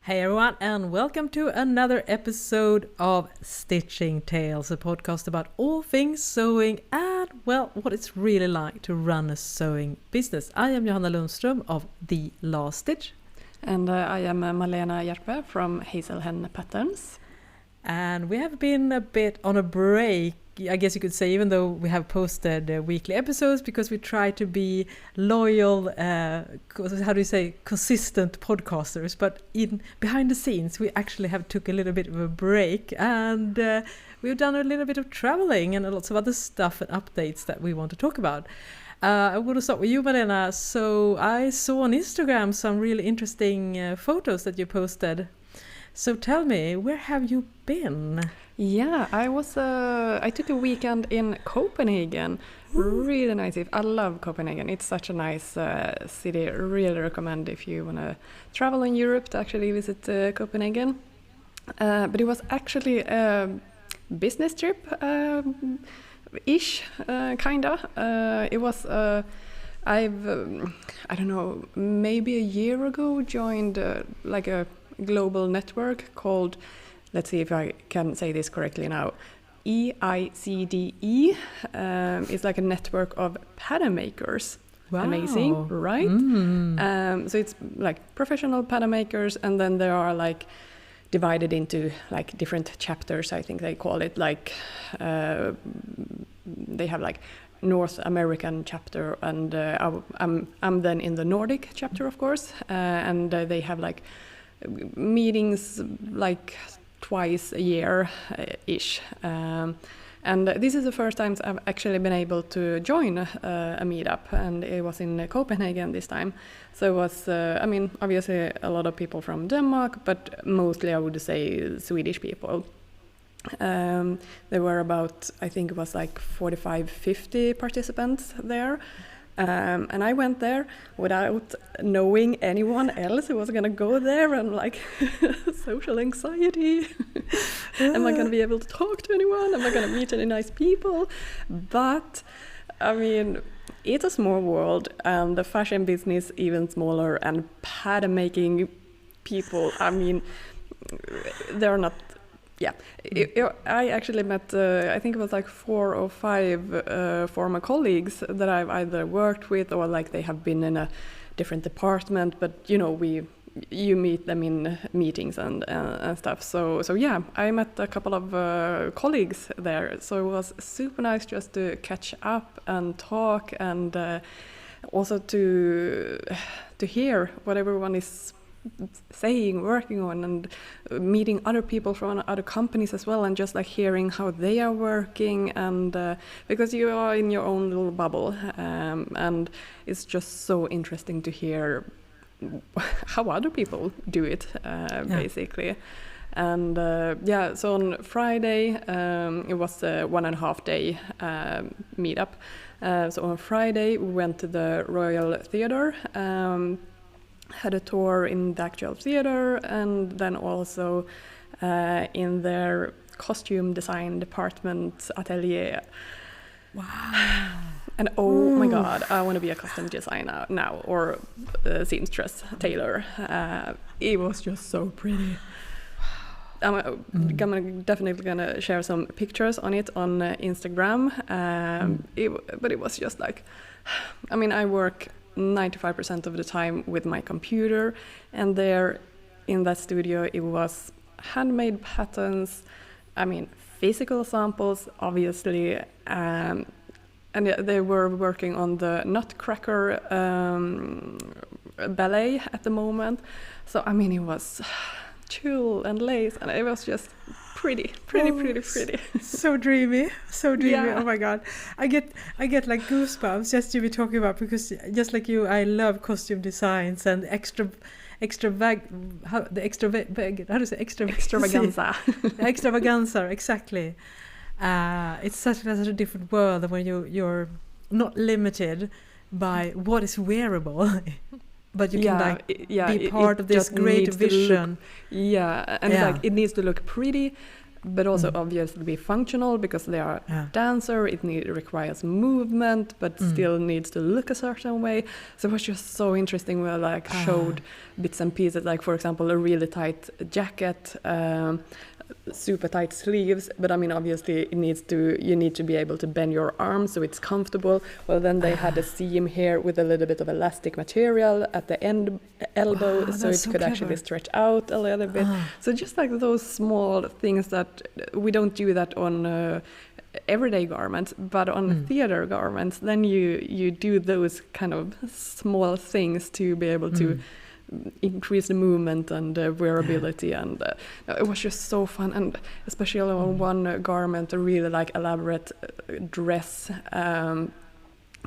Hey everyone, and welcome to another episode of Stitching Tales, a podcast about all things sewing and, well, what it's really like to run a sewing business. I am Johanna Lundström of The Last Stitch. And I am Malena Hjerpe from Hazelhen Patterns. And we have been a bit on a break, I guess you could say, even though we have posted weekly episodes, because we try to be loyal, consistent podcasters. But behind the scenes, we actually have took a little bit of a break, and we've done a little bit of traveling and lots of other stuff and updates that we want to talk about. I'm going to start with you, Malena. So I saw on Instagram some really interesting photos that you posted. So tell me, where have you been? Yeah, I took a weekend in Copenhagen. Really nice. I love Copenhagen. It's such a nice city. Really recommend if you want to travel in Europe to actually visit Copenhagen. But it was actually a business trip, ish, kinda. It was. I don't know, maybe a year ago joined like a global network called, let's see if I can say this correctly now, EICDE. It's like a network of pattern makers. Wow. Amazing, right? So it's like professional pattern makers, and then there are like divided into like different chapters, I think they call it, like they have like North American chapter, and I'm then in the Nordic chapter, of course, and they have like meetings like twice a year ish, and this is the first time I've actually been able to join a meetup, and it was in Copenhagen this time. So it was obviously a lot of people from Denmark, but mostly I would say Swedish people. There were about, I think it was like 45-50 participants there. And I went there without knowing anyone else who was going to go there, and like social anxiety. Am I going to be able to talk to anyone? Am I going to meet any nice people? But I mean, it's a small world, and the fashion business even smaller, and pattern making people, I mean, they're not. Yeah, I actually met, I think it was like 4 or 5 former colleagues that I've either worked with or like they have been in a different department, but you know, you meet them in meetings and stuff. So yeah, I met a couple of colleagues there. So it was super nice just to catch up and talk, and also to hear what everyone is saying, working on, and meeting other people from other companies as well, and just like hearing how they are working, and because you are in your own little bubble, and it's just so interesting to hear how other people do it, basically. And so on Friday it was a 1.5 day meetup. So on Friday we went to the Royal Theatre, had a tour in the actual theater, and then also in their costume design department atelier. Wow. And oh my god, I want to be a costume designer now, or seamstress, tailor. It was just so pretty. I'm definitely gonna share some pictures on it on Instagram. But it was just like, I mean, I work 95% of the time with my computer, and there in that studio it was handmade patterns, I mean physical samples obviously, and they were working on the Nutcracker ballet at the moment. So I mean, it was tulle and lace, and it was just pretty. So dreamy. Yeah. Oh my god, I get like goosebumps just to be talking about, because just like you, I love costume designs and extravaganza. Extravaganza, exactly. It's such a different world when you're not limited by what is wearable. But you can be part of this great vision. And like it needs to look pretty, but also obviously be functional because they are a dancer. It requires movement, but still needs to look a certain way. So it was just so interesting. We showed bits and pieces, like for example, a really tight jacket, super tight sleeves, but I mean obviously you need to be able to bend your arms so it's comfortable. Well, then they had a seam here with a little bit of elastic material at the elbow, so it could actually stretch out a little bit. So just like those small things that we don't do that on everyday garments, but on theater garments, then you do those kind of small things to be able to increase the movement and wearability, and it was just so fun. And especially on one garment, a really like elaborate dress,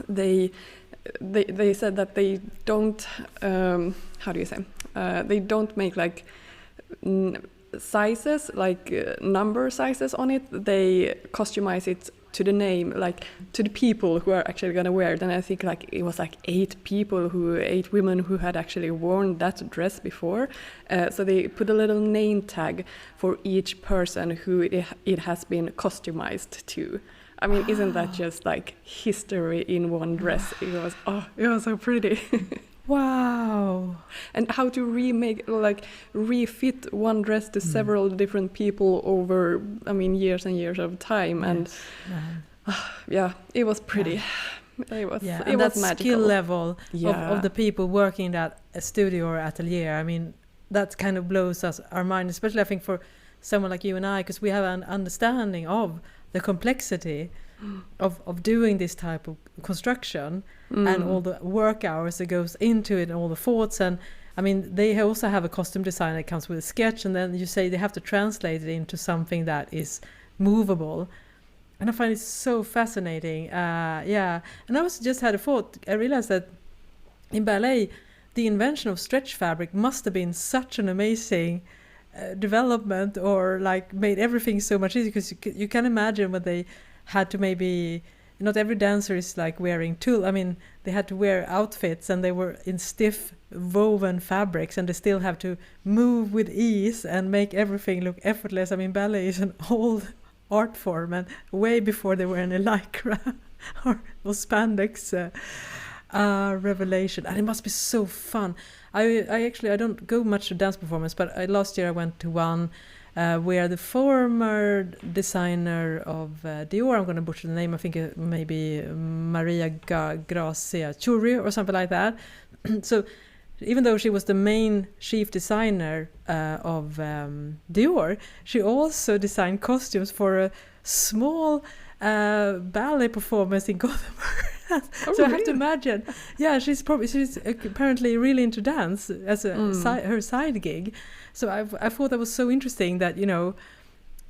they said that they don't they don't make like sizes, like number sizes on it. They customize it to the name, like to the people who are actually going to wear it. And I think like it was like 8 women who had actually worn that dress before. So they put a little name tag for each person who it has been customized to. I mean, isn't that just like history in one dress? It was so pretty. Wow. And how to refit one dress to several different people over, I mean, years and years of time. Yes. And it was pretty. It was that magical. Skill level of the people working in that studio or atelier, I mean, that kind of blows our mind, especially I think for someone like you and I, because we have an understanding of the complexity of doing this type of construction and all the work hours that goes into it and all the thoughts. And I mean, they also have a costume design that comes with a sketch, and then you say they have to translate it into something that is movable. And I find it so fascinating. And I also just had a thought. I realized that in ballet, the invention of stretch fabric must have been such an amazing development, or like made everything so much easier, because you can imagine when they had to, maybe not every dancer is like wearing tulle. I mean, they had to wear outfits and they were in stiff woven fabrics, and they still have to move with ease and make everything look effortless. I mean, ballet is an old art form, and way before there were any lycra or spandex revelation. And it must be so fun. I don't go much to dance performance, but last year I went to one where the former designer of Dior, I'm going to butcher the name, I think maybe Maria Grazia Churri or something like that. So even though she was the main chief designer of Dior, she also designed costumes for a small ballet performance in Gothenburg. So I have to imagine. Yeah, she's apparently really into dance as her side gig. So I thought that was so interesting that, you know,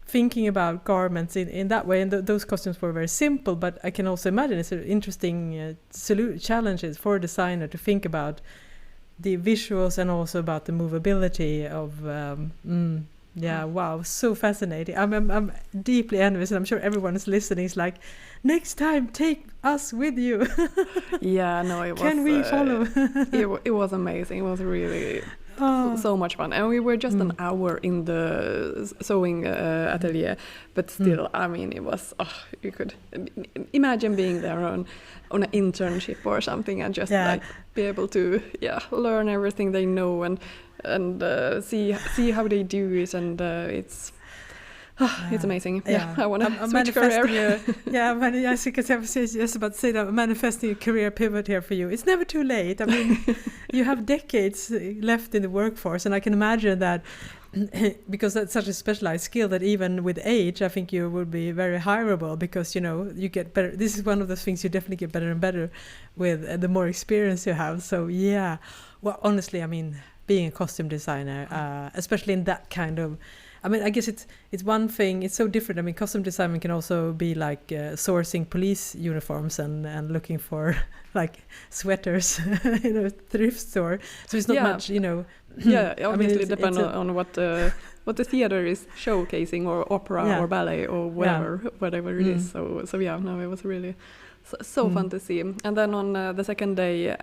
thinking about garments in that way, and those costumes were very simple, but I can also imagine it's an interesting challenges for a designer to think about the visuals and also about the movability of wow, so fascinating. I'm deeply envious, and I'm sure everyone is listening is like, next time take us with you. Yeah, no, it was. Can we follow? It was amazing. It was really so much fun, and we were just an hour in the sewing atelier, but still, I mean, it was. You could imagine being there on an internship or something, and just like be able to learn everything they know and see how they do it, and it's amazing. I want to switch career. I think I was just about to say that I'm manifesting a career pivot here for you. It's never too late. I mean, you have decades left in the workforce, and I can imagine that because that's such a specialized skill that even with age, I think you will be very hireable, because, you know, you get better. This is one of those things you definitely get better and better with the more experience you have. So well, honestly, I mean, being a costume designer, especially in that kind of, I mean, I guess it's one thing. It's so different. I mean, costume design can also be like sourcing police uniforms and looking for like sweaters in a thrift store. So it's not much, you know. Yeah, obviously, I mean, it depends on what the theater is showcasing, or opera or ballet or whatever it is. So it was really so fun to see. And then on the second day,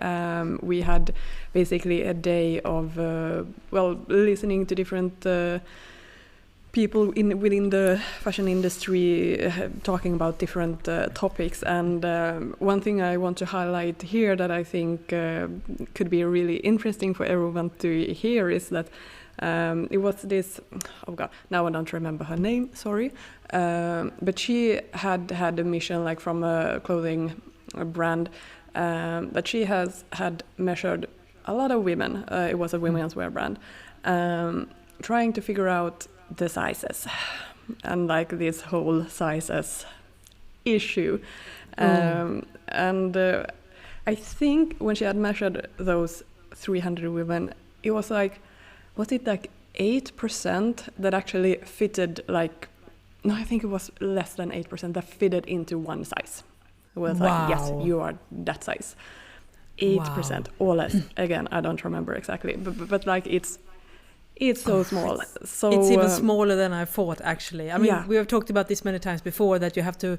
we had basically a day of listening to different people within the fashion industry talking about different topics, and one thing I want to highlight here that I think could be really interesting for everyone to hear is that it was this, oh god, now I don't remember her name, sorry, but she had a mission like from a clothing brand that she had measured a lot of women. It was a women's wear brand, trying to figure out the sizes and like this whole sizes issue. And I think when she had measured those 300 women, it was like, was it like 8% that actually fitted, like, no, I think it was less than 8% that fitted into one size. It was like, yes, you are that size. 8% or less. Again, I don't remember exactly, but like it's so small. So it's even smaller than I thought, actually. I mean, we have talked about this many times before, that you have to,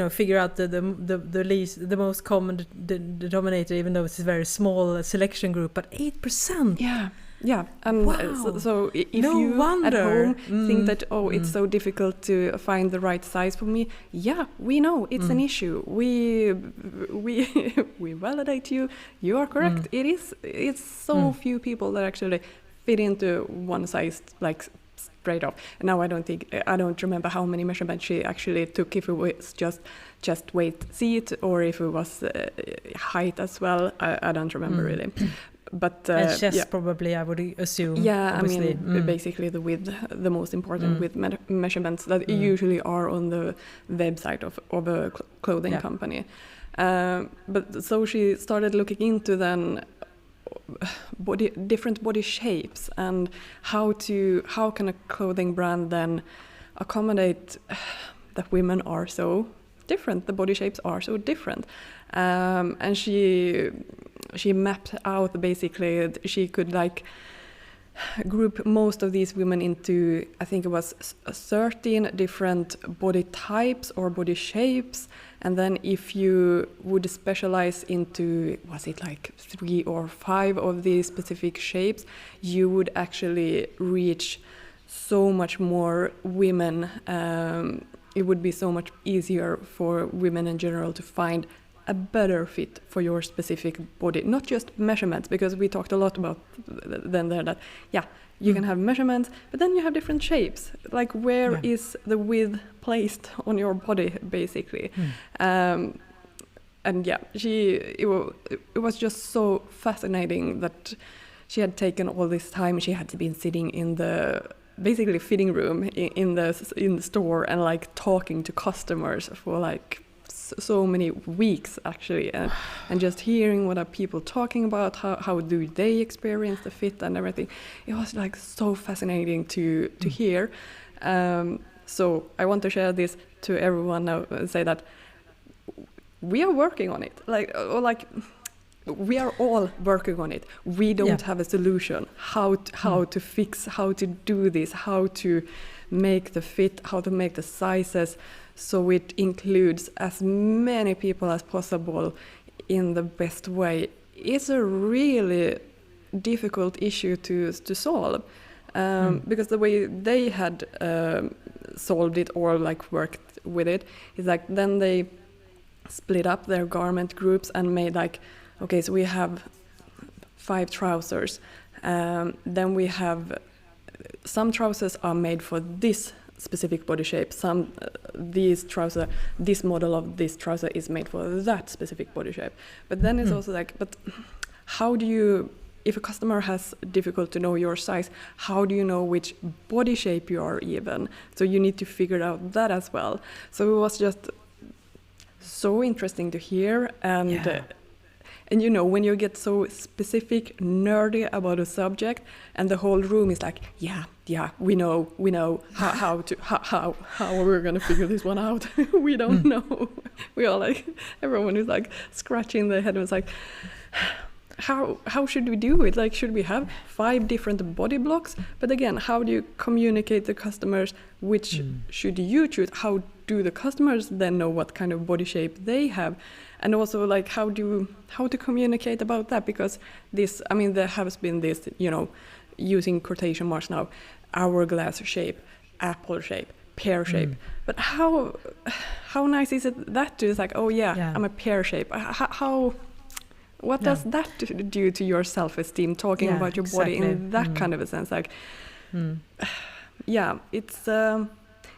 figure out the most common denominator, even though it's a very small selection group. But 8%. Yeah, and so if you at home think that it's so difficult to find the right size for me, we know it's an issue. We validate you. You are correct. It's so few people that actually fit into one size, like straight off. And now I don't remember how many measurements she actually took, if it was just weight, seat, or if it was height as well. I don't remember really. But and chest probably, I would assume. Yeah, obviously. I mean, basically the width, the most important width measurements that usually are on the website of a clothing company. But so she started looking into then different body shapes, and how can a clothing brand then accommodate that women are so different, the body shapes are so different. And she mapped out, basically she could like group most of these women into, I think it was 13 different body types or body shapes, and then if you would specialize into, was it like 3 or 5 of these specific shapes, you would actually reach so much more women. It would be so much easier for women in general to find a better fit for your specific body, not just measurements, because we talked a lot about that you can have measurements, but then you have different shapes, like where is the width placed on your body, basically. And it was just so fascinating that she had taken all this time. She had been sitting in the basically fitting room in the store and like talking to customers for like so many weeks, actually, and just hearing what are people talking about, how do they experience the fit and everything. It was like so fascinating to hear. So I want to share this to everyone now and say that we are working on it, we are all working on it. We don't have a solution how to fix, how to do this, how to make the fit, how to make the sizes so it includes as many people as possible in the best way. It's a really difficult issue to solve, because the way they had solved it or like worked with it is like, then they split up their garment groups and made like, okay, so we have 5 trousers, then we have some trousers are made for this specific body shape, some this model of this trouser is made for that specific body shape. But then it's also like, but how do you, if a customer has difficult to know your size, how do you know which body shape you are even? So you need to figure out that as well. So it was just so interesting to hear, and you know, when you get so specific, nerdy about a subject, and the whole room is like, we know how we're gonna figure this one out. We don't know. We all like, everyone is like scratching their head and it's like, how should we do it? Like, should we have 5 different body blocks? But again, how do you communicate to customers which should you choose? How do the customers then know what kind of body shape they have? And also, like, how to communicate about that? Because this, I mean, there has been this, you know, using quotation marks now, hourglass shape. apple shape, pear shape. But how nice is it that to, it's like, oh yeah, I'm a pear shape. What does that do to your self-esteem, talking about your body in that kind of a sense? Like, it's an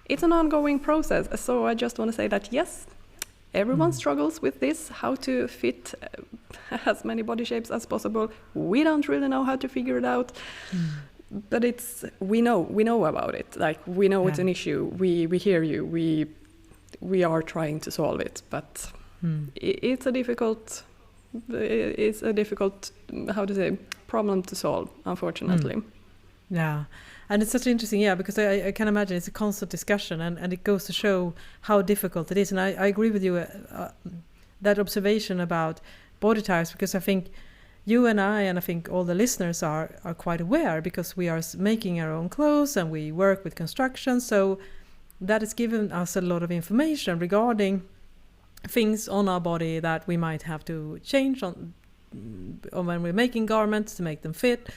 ongoing process. So I just want to say that, yes, everyone struggles with this, how to fit as many body shapes as possible. We don't really know how to figure it out. But we know about it. Like, we know it's an issue. We hear you. We are trying to solve it. But it's a difficult how to say, problem to solve, unfortunately. Yeah, and it's such interesting, because I can imagine it's a constant discussion, and it goes to show how difficult it is. And I agree with you, that observation about body types, because I think you and I think all the listeners are quite aware, because we are making our own clothes and we work with construction, so that has given us a lot of information regarding things on our body that we might have to change on when we're making garments to make them fit.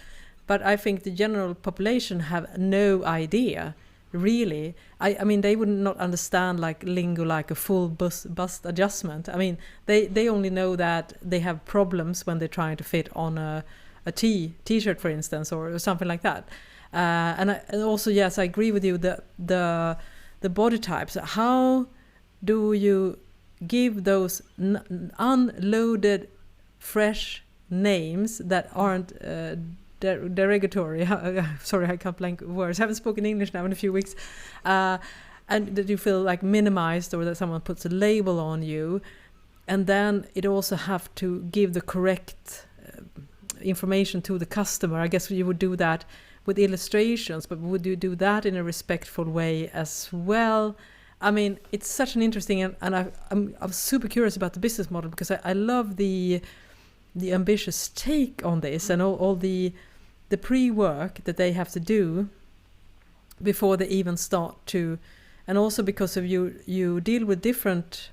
But I think the general population have no idea, really. I mean, they would not understand like lingo, like a full bust adjustment. I mean, they only know that they have problems when they're trying to fit on a t-shirt, for instance, or something like that. And also, yes, I agree with you. The body types. How do you give those unloaded, fresh names that aren't derogatory? Sorry, I can't blank words. I haven't spoken English now in a few weeks. And that you feel like minimized, or that someone puts a label on you. And then it also have to give the correct information to the customer. I guess you would do that with illustrations, but would you do that in a respectful way as well? I mean, it's such an interesting, and I'm super curious about the business model, because I love the ambitious take on this, and all the pre-work that they have to do before they even start to, and also because of you deal with different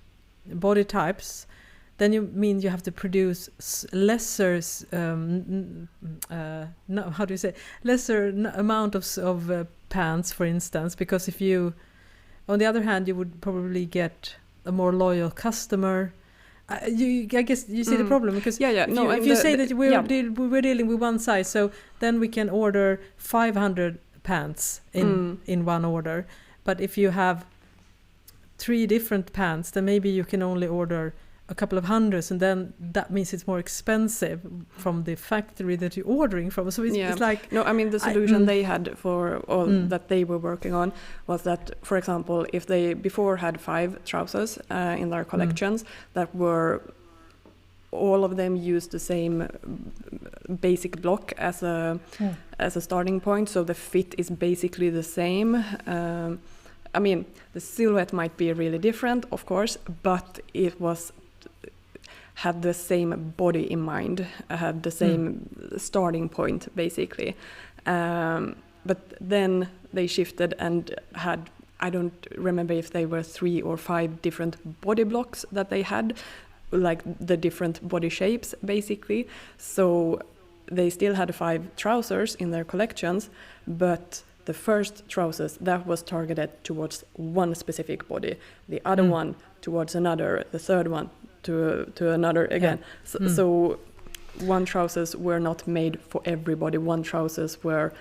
body types, then you have to produce lesser amount of pants, for instance, because if you, on the other hand, you would probably get a more loyal customer. I guess you see the problem, because if you say that we're dealing with one size, so then we can order 500 pants in one order. But if you have 3 different pants, then maybe you can only order a couple of hundreds, and then that means it's more expensive from the factory that you're ordering from. So it's like... No, I mean, the solution they had for all that they were working on was that, for example, if they before had 5 trousers in their collections that were... all of them used the same basic block as a starting point, so the fit is basically the same. I mean, the silhouette might be really different, of course, but it had the same body in mind, had the same starting point, basically. But then they shifted and had, I don't remember if they were 3 or 5 different body blocks that they had, like the different body shapes, basically. So they still had 5 trousers in their collections, but the first trousers, that was targeted towards one specific body, the other one towards another, the third one to another again. So one trousers were not made for everybody. One trousers were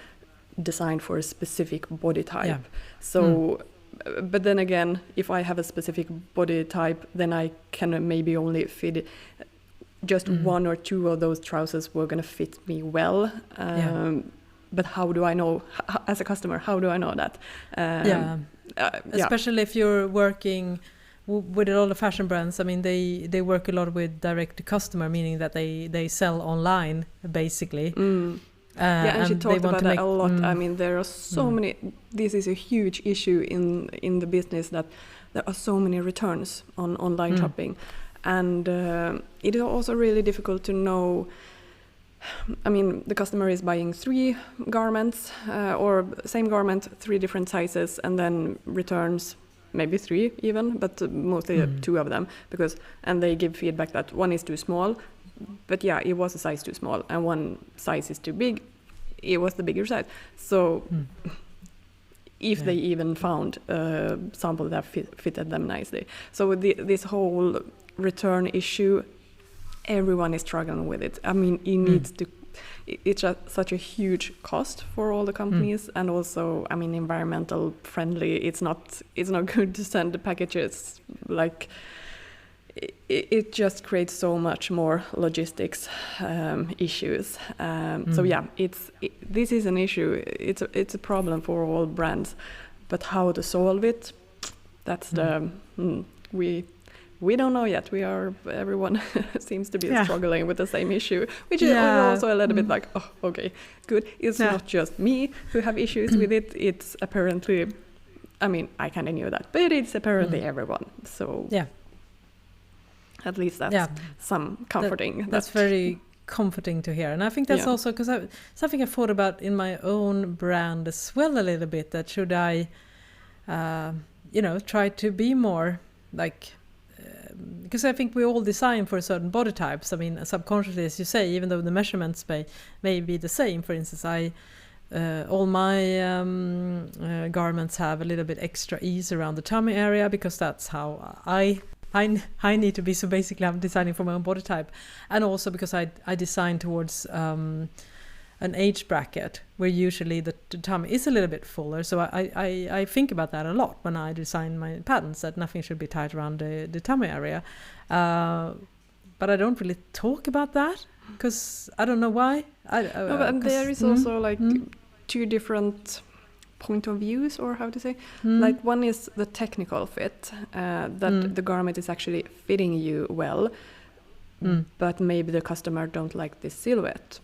designed for a specific body type. So, but then again, if I have a specific body type, then I can maybe only fit just 1 or 2 of those trousers were going to fit me well. But how do I know, as a customer, how do I know that? Especially if you're working with a lot of fashion brands. I mean, they work a lot with direct to customer, meaning that they sell online, basically. And she talked about that a lot. I mean, there are so many, this is a huge issue in the business, that there are so many returns on online shopping. And it is also really difficult to know. I mean, the customer is buying 3 garments or same garment, 3 different sizes, and then returns maybe 3 even, but mostly 2 of them, and they give feedback that one is too small, but it was a size too small, and one size is too big, it was the bigger size. So if they even found a sample that fitted them nicely. So this whole return issue, everyone is struggling with it. I mean, it needs to. It's such a huge cost for all the companies, and also, I mean, environmental friendly. It's not good to send the packages like. It just creates so much more logistics issues. So yeah, this is an issue. It's a problem for all brands, but how to solve it? That's we don't know yet. Everyone seems to be struggling with the same issue, which is also a little bit like, oh, okay, good. It's not just me who have issues with it. It's apparently, I mean, I kind of knew that, but it's apparently everyone. So yeah. At least that's some comforting. That's very comforting to hear. And I think that's also because something I thought about in my own brand as well a little bit, that should I, try to be more like, because I think we all design for certain body types. I mean, subconsciously, as you say, even though the measurements may be the same. For instance, all my garments have a little bit extra ease around the tummy area because that's how I need to be. So basically I'm designing for my own body type, and also because I design towards an age bracket where usually the tummy is a little bit fuller. So I think about that a lot when I design my patterns, that nothing should be tight around the tummy area. But I don't really talk about that because I don't know why. But there is also like two different point of views, or how to say, like one is the technical fit, that the garment is actually fitting you well, but maybe the customer don't like this silhouette,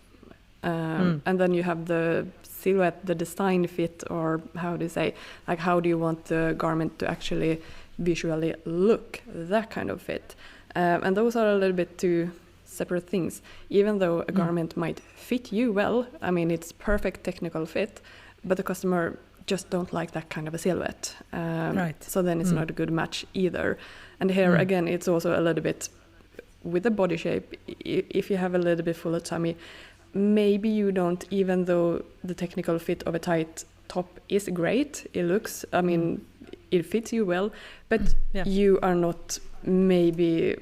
and then you have the silhouette, the design fit, or how to say, like how do you want the garment to actually visually look, that kind of fit, and those are a little bit two separate things. Even though a garment might fit you well, I mean, it's perfect technical fit, but the customer just don't like that kind of a silhouette. Right. So then it's not a good match either. And here again, it's also a little bit with the body shape. If you have a little bit fuller tummy, maybe you don't, even though the technical fit of a tight top is great, it looks, I mean, it fits you well, but you are not maybe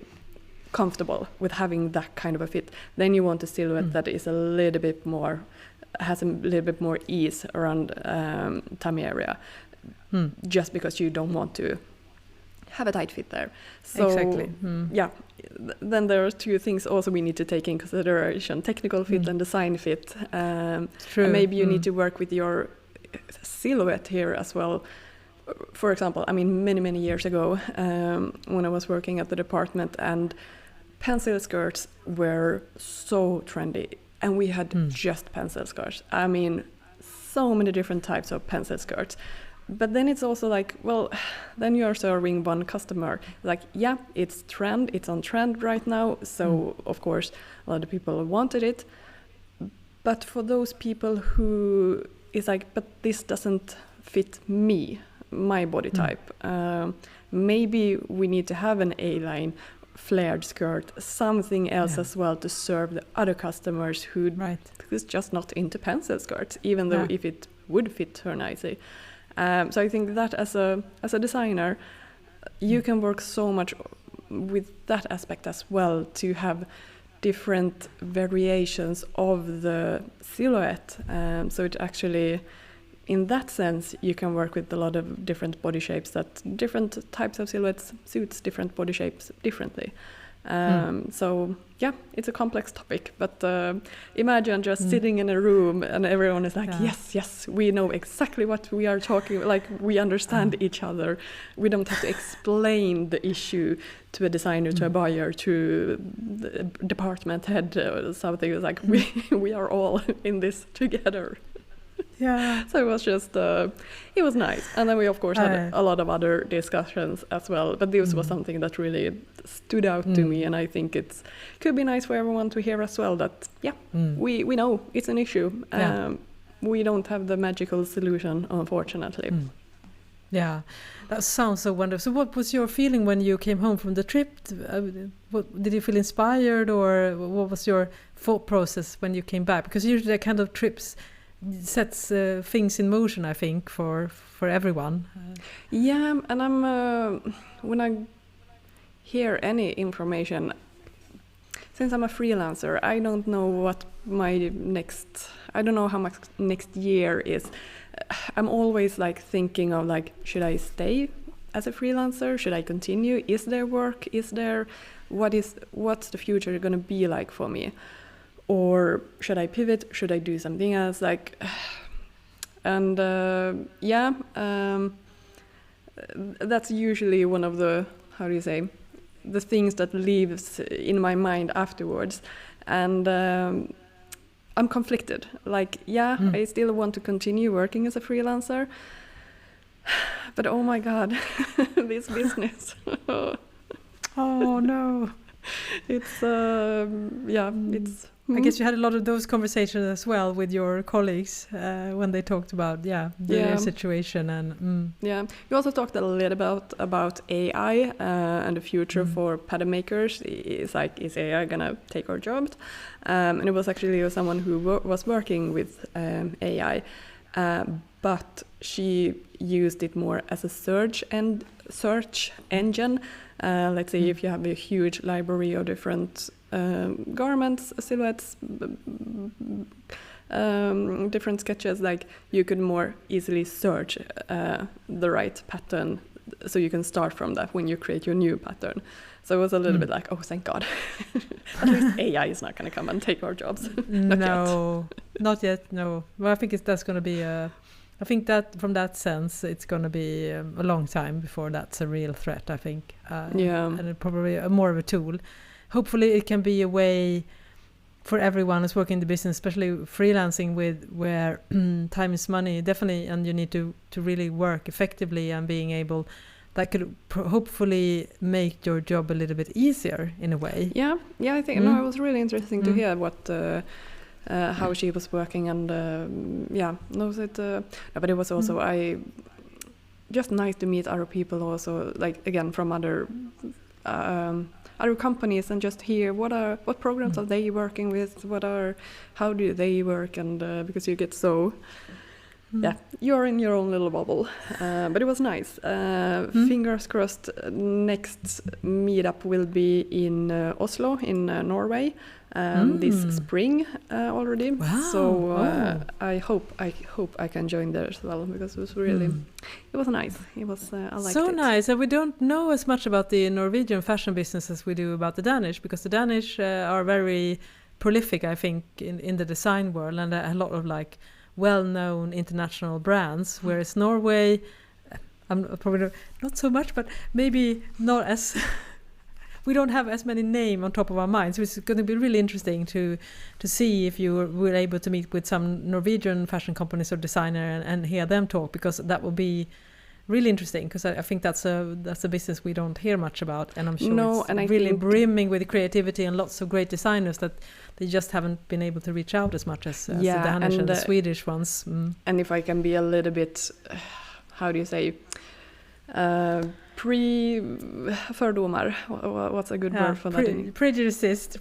comfortable with having that kind of a fit. Then you want a silhouette that is a little bit more, has a little bit more ease around tummy area, just because you don't want to have a tight fit there. So exactly. Then there are two things also we need to take in consideration: technical fit and design fit. True. And maybe you need to work with your silhouette here as well. For example, I mean, many years ago, when I was working at the department, and pencil skirts were so trendy, and we had just pencil skirts. I mean, so many different types of pencil skirts. But then it's also like, well, then you're serving one customer. Like, yeah, it's on trend right now. So of course, a lot of people wanted it. But for those people who is like, but this doesn't fit me, my body type. Maybe we need to have an A-line flared skirt, something else as well to serve the other customers who is just not into pencil skirts, even though if it would fit her nicely. So I think that as a designer, you can work so much with that aspect as well, to have different variations of the silhouette. So it actually, in that sense, you can work with a lot of different body shapes, that different types of silhouettes suits different body shapes differently. So yeah, it's a complex topic, but imagine just sitting in a room and everyone is like, yes, we know exactly what we are talking, like we understand each other. We don't have to explain the issue to a designer, to a buyer, to the department head or something. It's like we are all in this together. Yeah. So it was just, it was nice. And then we, of course, had a lot of other discussions as well. But this was something that really stood out to me. And I think it could be nice for everyone to hear as well that, we know it's an issue. We don't have the magical solution, unfortunately. Yeah, that sounds so wonderful. So what was your feeling when you came home from the trip? Did you feel inspired, or what was your thought process when you came back? Because usually the kind of trips sets things in motion, I think, for everyone. Yeah, and I'm when I hear any information, since I'm a freelancer, I don't know what I don't know how much next year is. I'm always like thinking of like, should I stay as a freelancer? Should I continue? Is there work? What's the future going to be like for me? Or should I pivot? Should I do something else? Like, and that's usually one of the, how do you say, the things that lives in my mind afterwards. And I'm conflicted. Like, I still want to continue working as a freelancer, but oh my God, this business. Oh no. It's it's. I guess you had a lot of those conversations as well with your colleagues when they talked about their situation and You also talked a little about AI and the future for pattern makers. Is AI gonna take our jobs? And it was actually someone who was working with AI, but she used it more as a search engine. Let's say if you have a huge library of different garments, silhouettes, different sketches, like you could more easily search the right pattern, so you can start from that when you create your new pattern. So it was a little bit like, oh, thank God. At least AI is not going to come and take our jobs. Not yet. No. Well, I think that's going to be I think that from that sense, it's going to be a long time before that's a real threat, I think. And probably more of a tool. Hopefully it can be a way for everyone who's working in the business, especially freelancing where time is money, definitely, and you need to really work effectively and being able, that could hopefully make your job a little bit easier in a way. Yeah, I think, no, it was really interesting to hear what... how she was working, and but it was also just nice to meet other people also, like again from other companies, and just hear what programs are they working with, how do they work, and because you get so you're in your own little bubble, but it was nice. Fingers crossed, next meetup will be in Oslo in Norway this spring already. Wow. So I hope I can join there as well, because it was really it was nice. It was I liked so it. nice. And we don't know as much about the Norwegian fashion business as we do about the Danish, because the Danish are very prolific, I think, in the design world, and a lot of like well-known international brands, whereas Norway, I'm probably not so much, but maybe not as we don't have as many names on top of our minds. So it's going to be really interesting to see if you were able to meet with some Norwegian fashion companies or designer and hear them talk, because that will be really interesting, because I think that's a business we don't hear much about, and I'm sure it's really brimming with creativity and lots of great designers that they just haven't been able to reach out as much as the Danish and the Swedish ones. And if I can be a little bit, how do you say, fördomar, what's a good word for that? Prejudiced,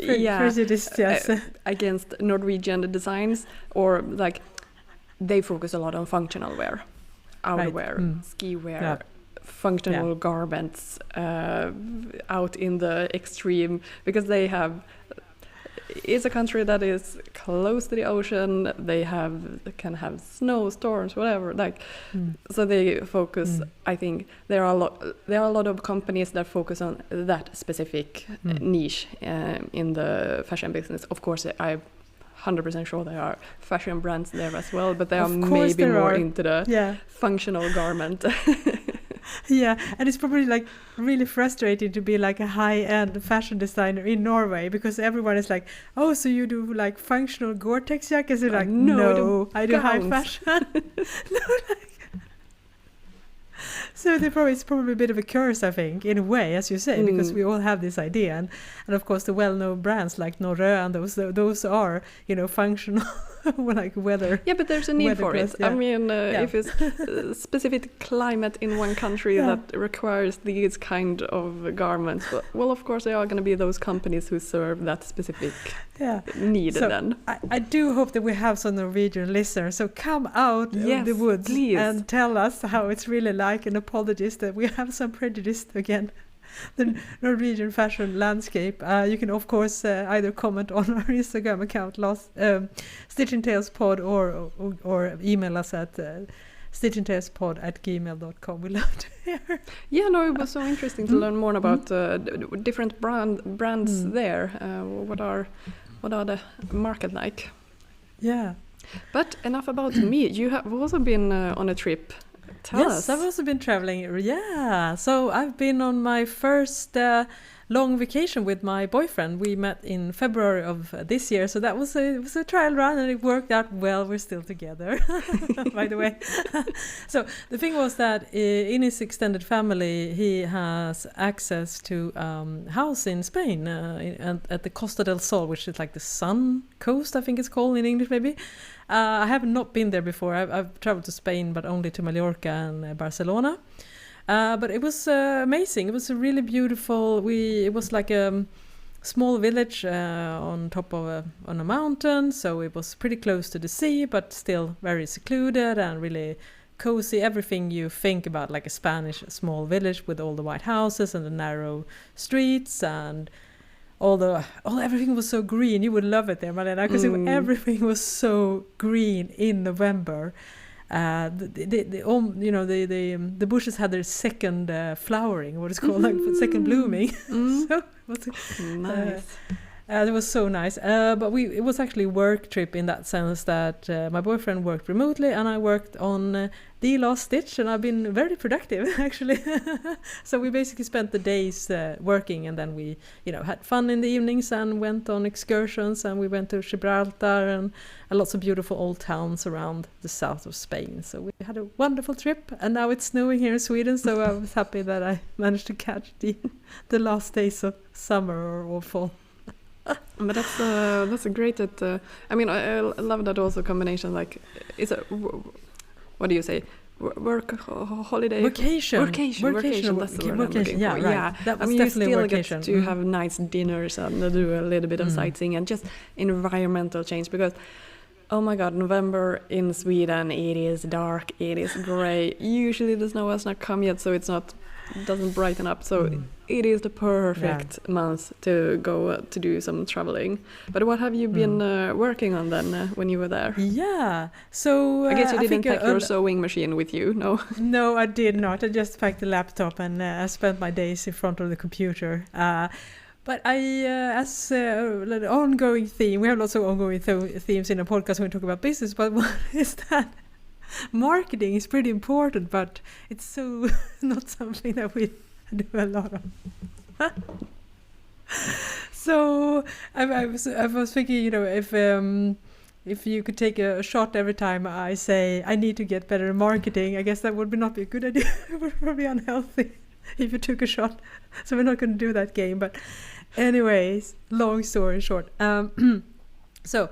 yes. Against Norwegian designs, or like they focus a lot on functional wear. Outerwear, ski wear, functional garments out in the extreme, because it's a country that is close to the ocean. They can have snow, storms, whatever. So they focus. I think there are a lot of companies that focus on that specific niche in the fashion business. Of course, I'm 100% sure there are fashion brands there as well, but they are maybe more into the functional garment. Yeah, and it's probably like really frustrating to be like a high-end fashion designer in Norway, because everyone is like, oh, so you do like functional Gore-Tex jackets? And like, no, I do high fashion. So it's probably a bit of a curse, I think, in a way, as you say, because we all have this idea, and of course the well-known brands like Norö and those are, functional like weather. Yeah, but there's a need for it. Yeah. I mean, if it's a specific climate in one country that requires these kind of garments, well, of course, there are going to be those companies who serve that specific need. So then I do hope that we have some Norwegian listeners. So come out of the woods, please, and tell us how it's really like, and apologies that we have some prejudice again. The Norwegian fashion landscape. You can of course either comment on our Instagram account, stitchingtalespod, or email us at stitchingtalespod@gmail.com. We love to hear. Yeah, no, it was so interesting to learn more about different brands there. What are the market like? Yeah. But enough about me. You have also been on a trip. Tell us. I've also been traveling. Yeah, so I've been on my first long vacation with my boyfriend. We met in February of this year, so it was a trial run, and it worked out well. We're still together, by the way. So the thing was that in his extended family, he has access to house in Spain at the Costa del Sol, which is like the Sun Coast, I think it's called in English, maybe. I have not been there before. I've traveled to Spain, but only to Mallorca and Barcelona. But it was amazing. It was a really beautiful. It was like a small village on top of on a mountain, so it was pretty close to the sea, but still very secluded and really cozy. Everything you think about, like a Spanish small village with all the white houses and the narrow streets, and everything was so green. You would love it there, Malena, because everything was so green in November. The bushes had their second flowering, what is called, like second blooming. So it was nice. It was so nice. But it was actually a work trip in that sense that my boyfriend worked remotely and I worked on the last stitch, and I've been very productive actually. So we basically spent the days working, and then we had fun in the evenings and went on excursions, and we went to Gibraltar and lots of beautiful old towns around the south of Spain. So we had a wonderful trip, and now it's snowing here in Sweden, so I was happy that I managed to catch the last days of summer or fall. But that's a great. I mean, I love that also combination. Like, it's a what do you say? Work holiday. Vacation. That's the word I'm looking yeah, for. right. Yeah, That was I mean, definitely you still vacation. get to have nice dinners and do a little bit of sightseeing and just environmental change, because. Oh my God, November in Sweden, it is dark, it is grey. Usually the snow has not come yet, so doesn't brighten up. So it is the perfect month to go to do some traveling. But what have you been working on then when you were there? Yeah, so I guess you didn't pack your sewing machine with you, no? No, I did not. I just packed the laptop and I spent my days in front of the computer. But as an ongoing theme, we have lots of ongoing themes in a podcast when we talk about business, but one is that marketing is pretty important, but it's so not something that we do a lot of. So I was thinking, if you could take a shot every time I say I need to get better at marketing, I guess that would not be a good idea. It would probably be unhealthy if you took a shot. So we're not going to do that game. But anyways, long story short. So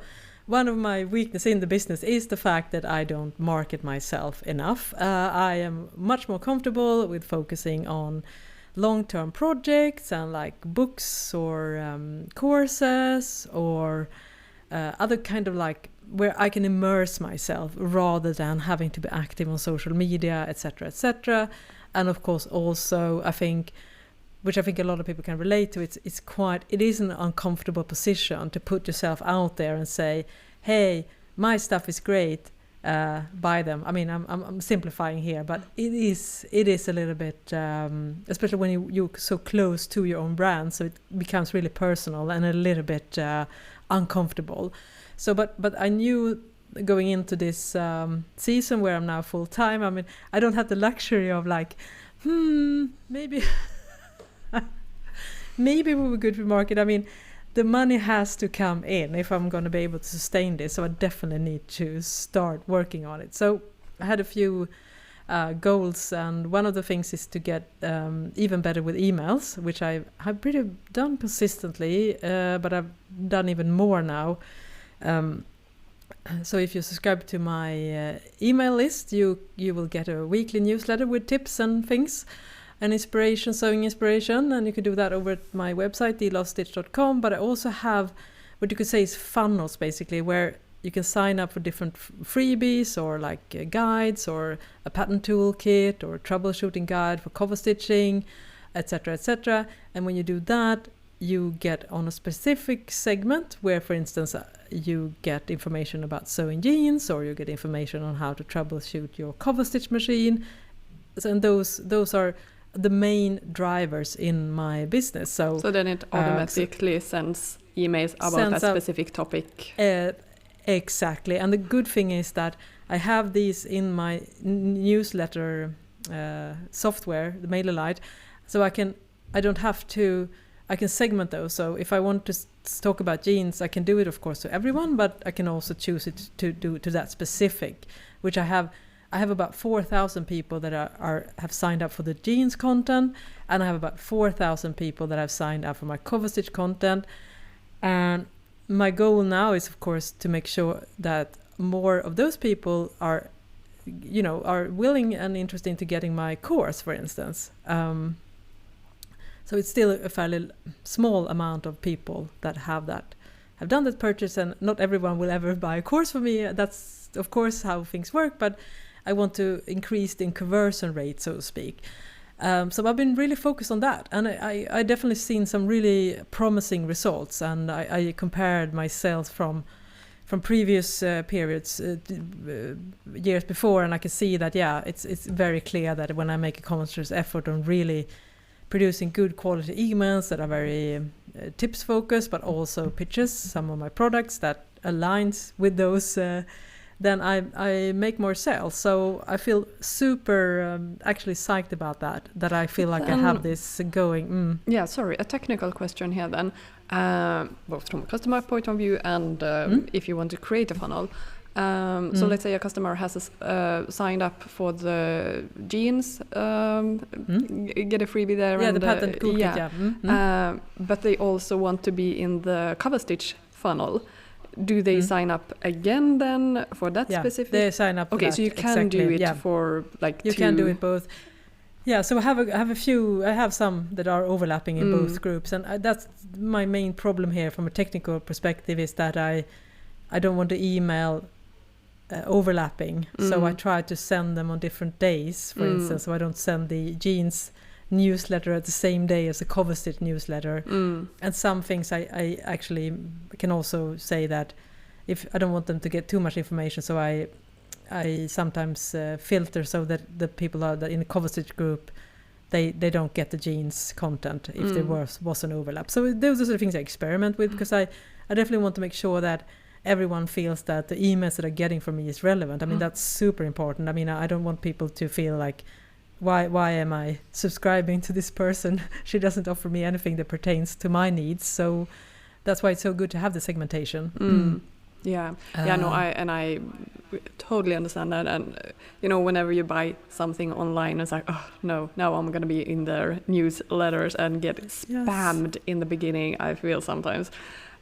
one of my weaknesses in the business is the fact that I don't market myself enough. I am much more comfortable with focusing on long-term projects and like books or courses or other kind of like where I can immerse myself rather than having to be active on social media, etc., etc. And of course also I think, which I think a lot of people can relate to, it is an uncomfortable position to put yourself out there and say, hey, my stuff is great, buy them. I mean, I'm simplifying here, but it is a little bit, especially when you're so close to your own brand, so it becomes really personal and a little bit uncomfortable. So, but I knew going into this season where I'm now full time, I mean, I don't have the luxury of like, maybe we were good for market. I mean, the money has to come in if I'm going to be able to sustain this. So I definitely need to start working on it. So I had a few goals, and one of the things is to get even better with emails, which I have pretty done consistently, but I've done even more now. So if you subscribe to my email list, you will get a weekly newsletter with tips and things and inspiration, sewing inspiration, and you can do that over at my website, thelovestitch.com. But I also have what you could say is funnels, basically, where you can sign up for different freebies or like guides or a pattern toolkit or a troubleshooting guide for cover stitching, etc., etc. And when you do that, you get on a specific segment where, for instance, you get information about sewing jeans, or you get information on how to troubleshoot your cover stitch machine. And those are the main drivers in my business. So then it automatically sends emails about that specific topic. Exactly. And the good thing is that I have these in my newsletter software, the MailerLite, so I can segment those. So if I want to talk about jeans, I can do it, of course, to everyone, but I can also choose it to do to that specific, which I have about 4,000 people that have signed up for the jeans content, and I have about 4,000 people that have signed up for my cover stitch content. And my goal now is, of course, to make sure that more of those people are willing and interested to getting my course, for instance. So it's still a fairly small amount of people that have done that purchase, and not everyone will ever buy a course from me. That's, of course, how things work, but I want to increase the conversion rate, so to speak. So I've been really focused on that, and I definitely seen some really promising results, and I compared my sales from previous periods, years before, and I can see that, it's very clear that when I make a conscious effort on really producing good quality emails that are very tips focused, but also pictures some of my products that aligns with those, then I make more sales. So I feel super actually psyched about that I feel like I have this going. Yeah, sorry, a technical question here then, both from a customer point of view and if you want to create a funnel. So let's say a customer has signed up for the jeans, get a freebie there. Yeah, and the pattern toolkit, but they also want to be in the cover stitch funnel. Do they sign up again then for that specific? They sign up. Okay, so you can do it for like you can do it both. Yeah, so I have some that are overlapping in both groups, and that's my main problem here from a technical perspective, is that I don't want to email overlapping, so I try to send them on different days, for instance, so I don't send the jeans newsletter at the same day as the cover stitch newsletter. And some things I actually can also say that if I don't want them to get too much information, so I sometimes filter so that the people are in the cover stitch group, they don't get the jeans content if there was an overlap. So those are the things I experiment with, because I definitely want to make sure that everyone feels that the emails that they're getting from me is relevant. I mean, that's super important. I mean, I don't want people to feel like, why am I subscribing to this person? She doesn't offer me anything that pertains to my needs. So that's why it's so good to have the segmentation. I totally understand that. And whenever you buy something online, it's like, oh no, now I'm gonna be in their newsletters and get spammed in the beginning, I feel sometimes.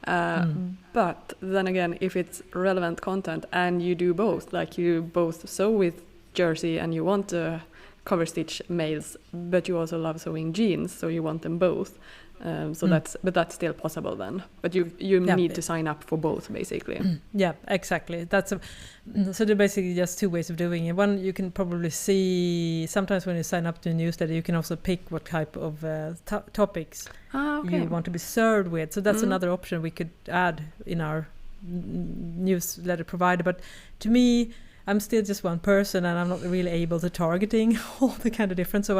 But then again, if it's relevant content and you do both, like you both sew with jersey and you want to cover stitch males, but you also love sewing jeans, so you want them both. That's still possible then. But you need to sign up for both, basically. Yeah, exactly. So there are basically just two ways of doing it. One, you can probably see sometimes when you sign up to a newsletter, you can also pick what type of topics you want to be served with. So that's another option we could add in our newsletter provider. But to me, I'm still just one person, and I'm not really able to targeting all the kind of different. So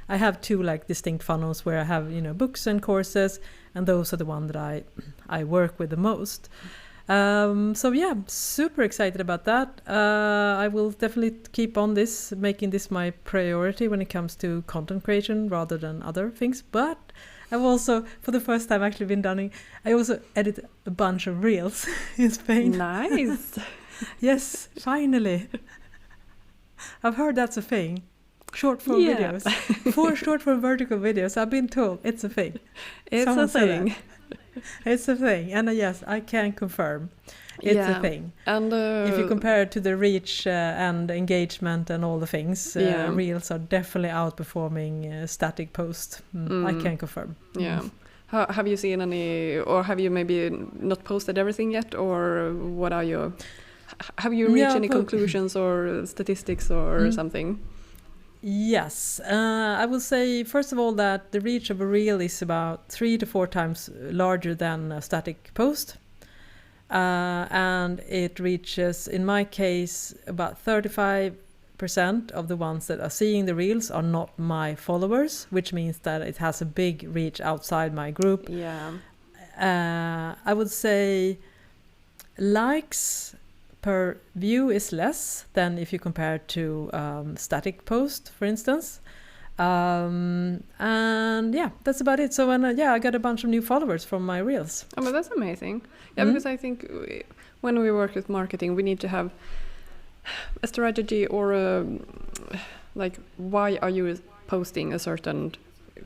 I have two like distinct funnels where I have books and courses, and those are the one that I work with the most. So yeah, super excited about that. I will definitely keep on making this my priority when it comes to content creation rather than other things. But I've also, for the first time, actually I also edit a bunch of reels in Spain. Nice. Yes, finally. I've heard that's a thing. Short form videos. 4 short form vertical videos. I've been told it's a thing. It's a thing. It's a thing, and yes, I can confirm. It's a thing. And if you compare it to the reach and engagement and all the things, Reels are definitely outperforming static post. I can confirm. Yeah. Have you seen any, or have you maybe not posted everything yet, or what are you? Have you reached any conclusions or statistics or something? Yes, I will say first of all that the reach of a reel is about 3 to 4 times larger than a static post. And it reaches, in my case, about 35% of the ones that are seeing the reels are not my followers, which means that it has a big reach outside my group. Yeah. I would say likes per view is less than if you compare to static post, for instance. And yeah, that's about it. So when I got a bunch of new followers from my reels. Oh, but that's amazing. Yeah, because I think when we work with marketing, we need to have a strategy or like, why are you posting a certain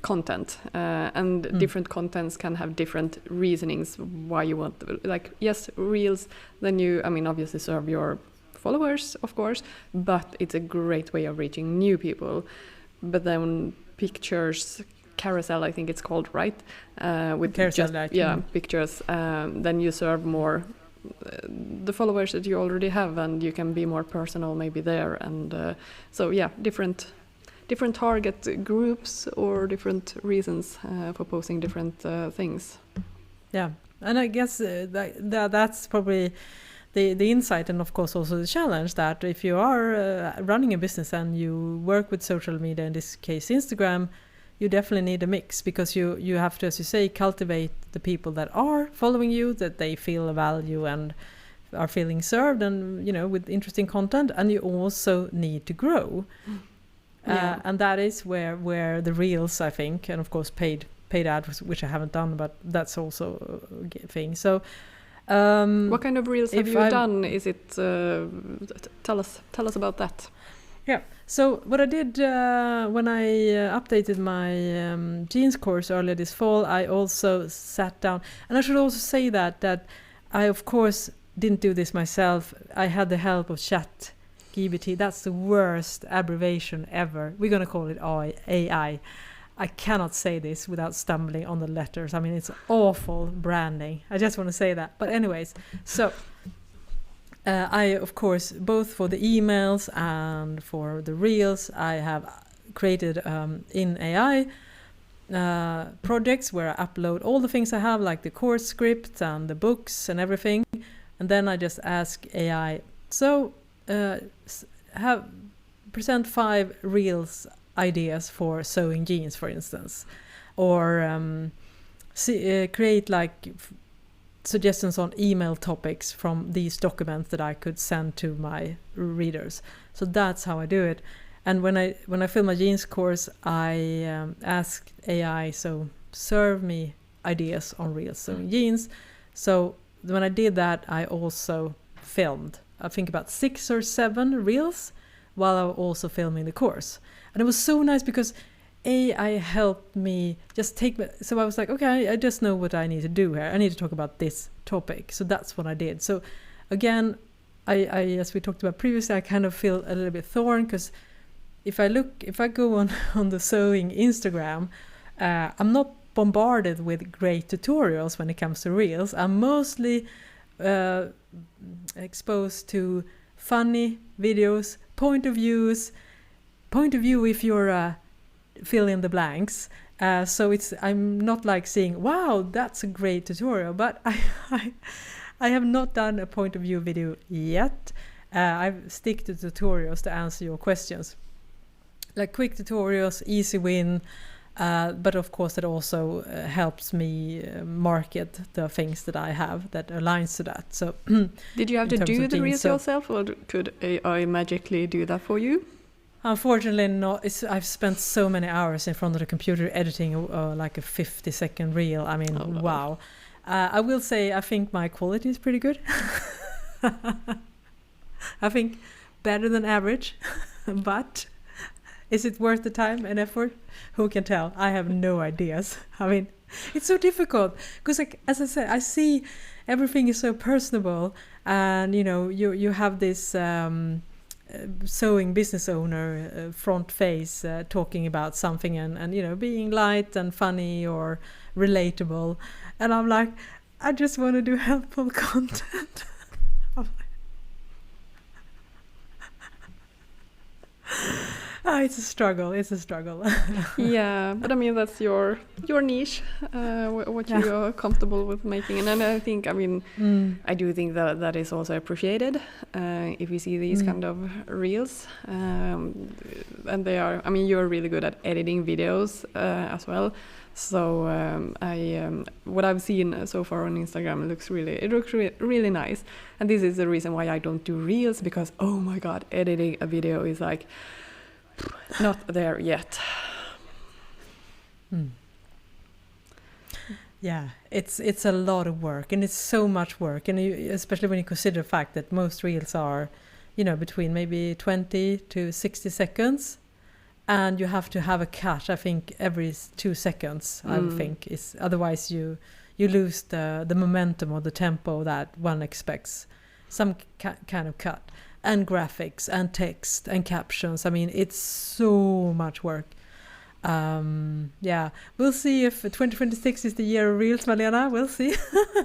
content? And different contents can have different reasonings why you want, like, yes, reels, then you, I mean, obviously serve your followers, of course, but it's a great way of reaching new people. But then pictures, carousel, I think it's called, right? With carousel, just, pictures. Then you serve more the followers that you already have, and you can be more personal maybe there. And so yeah, different target groups or different reasons for posting different things. Yeah, and I guess that's probably the insight, and of course also the challenge, that if you are running a business and you work with social media, in this case Instagram, you definitely need a mix, because you have to, as you say, cultivate the people that are following you, that they feel a value and are feeling served, and with interesting content, and you also need to grow. And that is where the reels, I think, and of course paid ads, which I haven't done, but that's also a thing. So what kind of reels have you done? Is it tell us about that? Yeah. So what I did when I updated my jeans course earlier this fall, I also sat down, and I should also say that I of course didn't do this myself. I had the help of ChatGPT. That's the worst abbreviation ever. We're going to call it AI. I cannot say this without stumbling on the letters. I mean, it's awful branding. I just want to say that. But anyways, so I, of course, both for the emails and for the reels, I have created in AI projects where I upload all the things I have, like the course script and the books and everything. And then I just ask AI, so present 5 reels ideas for sewing jeans, for instance, or create like suggestions on email topics from these documents that I could send to my readers. So that's how I do it. And when I film my jeans course, I asked AI, so serve me ideas on reels sewing jeans. So when I did that, I also filmed, I think, about 6 or 7 reels while I was also filming the course. And it was so nice because AI helped me just so I was like, okay, I just know what I need to do here. I need to talk about this topic. So that's what I did. So again, I as we talked about previously, I kind of feel a little bit thorn, because if I go on the sewing Instagram, I'm not bombarded with great tutorials when it comes to reels. I'm mostly exposed to funny videos, point of view if you're fill in the blanks. So I'm not like saying, wow, that's a great tutorial, but I have not done a point of view video yet. I stick to tutorials to answer your questions, like quick tutorials, easy win. But of course that also helps me market the things that I have that aligns to that. So did you have to do the reels yourself, or could AI magically do that for you? Unfortunately not. I've spent so many hours in front of the computer editing like a 50-second reel. I mean, wow. I will say I think my quality is pretty good. I think better than average, but is it worth the time and effort? Who can tell? I have no ideas. I mean, It's so difficult because, like, as I said, I see everything is so personable, and you have this sewing business owner front face talking about something and being light and funny or relatable, and I'm like, I just want to do helpful content. It's a struggle. Yeah, but I mean that's your niche, what you are comfortable with making, and then I think I do think that is also appreciated if you see these kind of reels, and they are. I mean, you're really good at editing videos as well. So what I've seen so far on Instagram, it looks really nice, and this is the reason why I don't do reels, because oh my god, editing a video is like not there yet. Yeah, it's a lot of work, and it's so much work, and especially when you consider the fact that most reels are between maybe 20 to 60 seconds, and you have to have a cut, I think, every 2 seconds. I would think, is otherwise you lose the momentum or the tempo that one expects. Some kind of cut, and graphics and text and captions. I mean, it's so much work. Yeah, we'll see if 2026 is the year of reels, Malena. We'll see.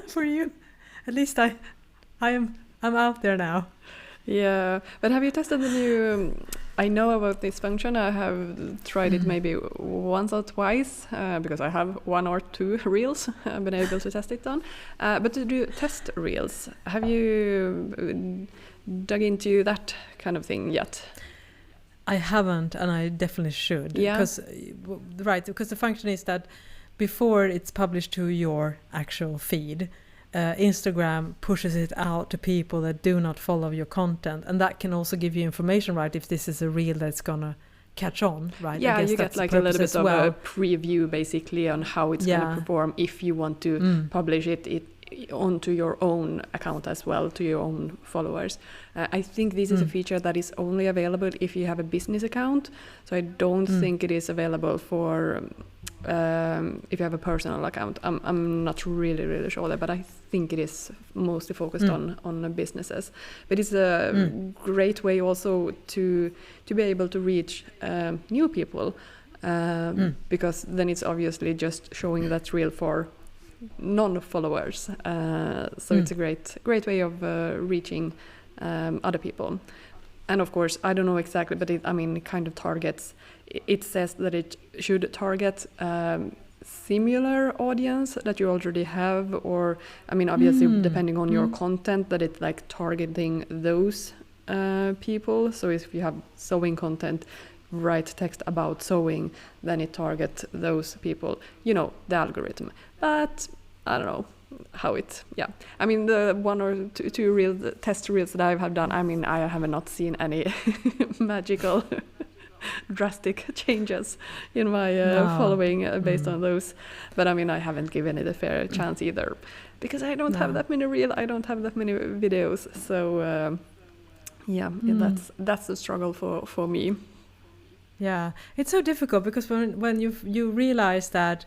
For you, at least I'm out there now. Yeah, but have you tested the new? I know about this function. I have tried it maybe once or twice because I have 1 or 2 reels I've been able to test it on. But to do test reels, have you dug into that kind of thing yet? I haven't, and I definitely should. Yeah. Because the function is that before it's published to your actual feed, Instagram pushes it out to people that do not follow your content, and that can also give you information, right, if this is a reel that's gonna catch on, right? Yeah, you get like a little bit of a preview basically on how it's gonna perform if you want to publish it onto your own account as well, to your own followers. I think this is a feature that is only available if you have a business account, so I don't think it is available for if you have a personal account. I'm not really sure, but I think it is mostly focused on businesses. But it's a great way also to be able to reach new people, because then it's obviously just showing that reel for non-followers. So it's a great way of reaching other people. And of course, I don't know exactly, but it kind of targets. It says that it should target similar audience that you already have, or obviously depending on your content, that it's like targeting those people. So if you have sewing content, write text about sewing, then it targets those people, the algorithm. But I don't know how it, the 1 or 2 test reels that I have done, I have not seen any magical drastic changes in my following based on those. But I haven't given it a fair chance either, because I don't have that many reels, I don't have that many videos. So that's a struggle for me. Yeah, it's so difficult because when you realize that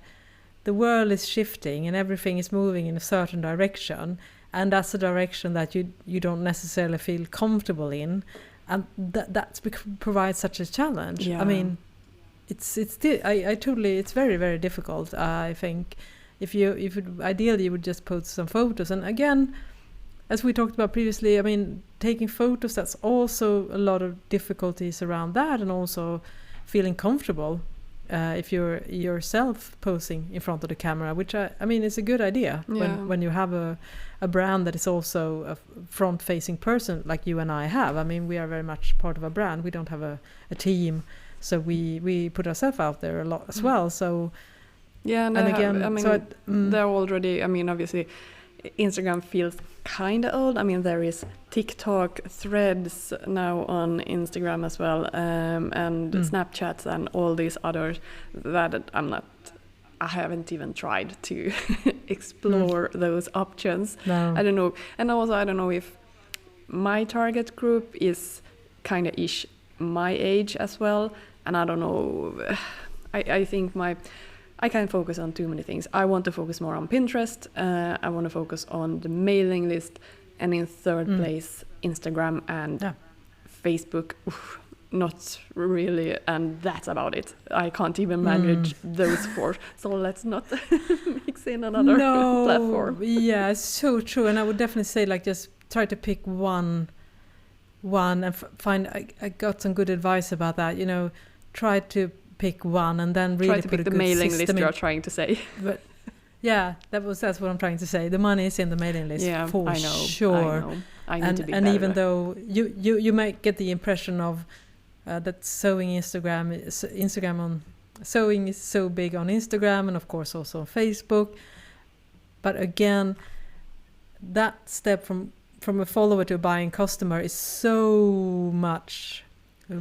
the world is shifting and everything is moving in a certain direction, and that's a direction that you don't necessarily feel comfortable in, and that provides such a challenge. Yeah. It's very, very difficult. I think if ideally you would just post some photos, and again, as we talked about previously, taking photos, that's also a lot of difficulties around that, and also feeling comfortable if you're yourself posing in front of the camera, which is a good idea when you have a brand that is also a front-facing person like you and I have. We are very much part of a brand. We don't have a team, so we put ourselves out there a lot as well. So yeah, they're already. Obviously, Instagram feels kind of old. I mean, there is TikTok, Threads now on Instagram as well, and Snapchats and all these others that I haven't even tried to explore those options. No. I don't know. And also, I don't know if my target group is kind of my age as well. And I don't know. I think I can't focus on too many things. I want to focus more on Pinterest. I want to focus on the mailing list, and in third place, Instagram and Facebook. Oof, not really, and that's about it. I can't even manage those 4, so let's not mix in another platform. Yeah, so true. And I would definitely say, like, just try to pick one and find. I got some good advice about that. You know, try to pick one and then really try to put pick a the good mailing list system you're trying to say. But yeah, that's what I'm trying to say. The money is in the mailing list, for I know, sure. I need to be and better. even though you might get the impression of that sewing Instagram on sewing is so big on Instagram, and of course also on Facebook. But again, that step from a follower to a buying customer is so much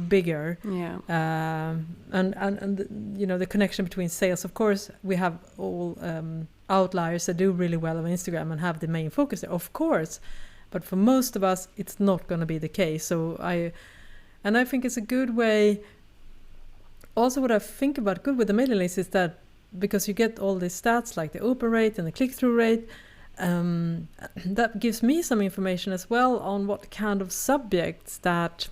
bigger. Yeah. And you know, the connection between sales. Of course, we have all outliers that do really well on Instagram and have the main focus there, of course. But for most of us, it's not going to be the case. So I think it's a good way. Also, what I think about good with the mailing list is that because you get all these stats like the open rate and the click-through rate, that gives me some information as well on what kind of subjects that